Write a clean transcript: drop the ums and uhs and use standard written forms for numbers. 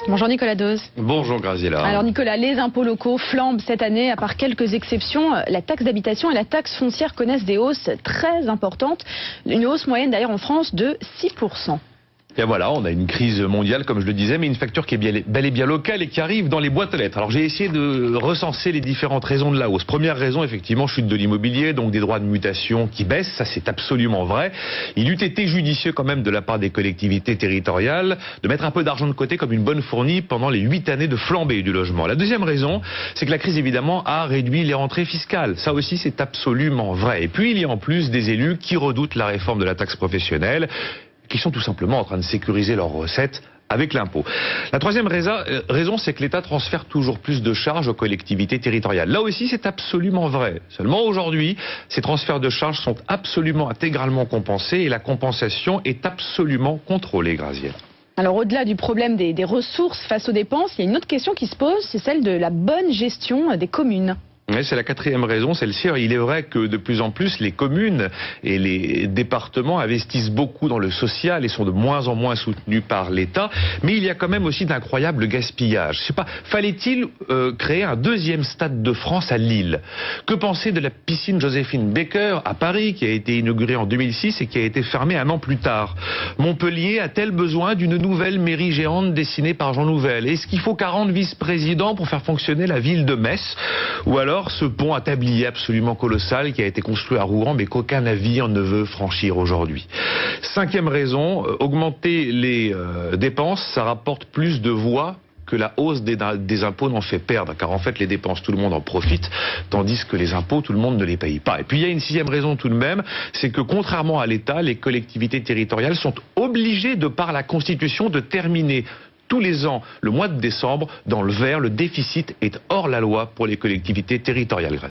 Bonjour Nicolas Dose. Bonjour Graziella. Alors Nicolas, les impôts locaux flambent cette année. À part quelques exceptions, la taxe d'habitation et la taxe foncière connaissent des hausses très importantes. Une hausse moyenne d'ailleurs en France de 6%. Et voilà, on a une crise mondiale, comme je le disais, mais une facture qui est bel et bien locale et qui arrive dans les boîtes aux lettres. Alors j'ai essayé de recenser les différentes raisons de la hausse. Première raison, effectivement, chute de l'immobilier, donc des droits de mutation qui baissent, ça c'est absolument vrai. Il eût été judicieux quand même de la part des collectivités territoriales de mettre un peu d'argent de côté comme une bonne fournie pendant les 8 années de flambée du logement. La deuxième raison, c'est que la crise évidemment a réduit les rentrées fiscales. Ça aussi c'est absolument vrai. Et puis il y a en plus des élus qui redoutent la réforme de la taxe professionnelle, qui sont tout simplement en train de sécuriser leurs recettes avec l'impôt. La troisième raison, c'est que l'État transfère toujours plus de charges aux collectivités territoriales. Là aussi, c'est absolument vrai. Seulement aujourd'hui, ces transferts de charges sont absolument intégralement compensés et la compensation est absolument contrôlée, Graziella. Alors au-delà du problème des ressources face aux dépenses, il y a une autre question qui se pose, c'est celle de la bonne gestion des communes. Oui, c'est la quatrième raison, celle-ci. Il est vrai que de plus en plus, les communes et les départements investissent beaucoup dans le social et sont de moins en moins soutenus par l'État. Mais il y a quand même aussi d'incroyables gaspillages. Je sais pas, fallait-il créer un deuxième stade de France à Lille? Que penser de la piscine Joséphine Baker à Paris, qui a été inaugurée en 2006 et qui a été fermée un an plus tard? Montpellier a-t-elle besoin d'une nouvelle mairie géante dessinée par Jean Nouvel? Est-ce qu'il faut 40 vice-présidents pour faire fonctionner la ville de Metz? Ou alors ce pont à tablier absolument colossal qui a été construit à Rouen mais qu'aucun navire ne veut franchir aujourd'hui. Cinquième raison, augmenter les dépenses, ça rapporte plus de voix que la hausse des impôts n'en fait perdre, car en fait les dépenses tout le monde en profite, tandis que les impôts tout le monde ne les paye pas. Et puis il y a une sixième raison tout de même, c'est que contrairement à l'État, les collectivités territoriales sont obligées de par la Constitution de terminer tous les ans, le mois de décembre, dans le vert. Le déficit est hors la loi pour les collectivités territoriales.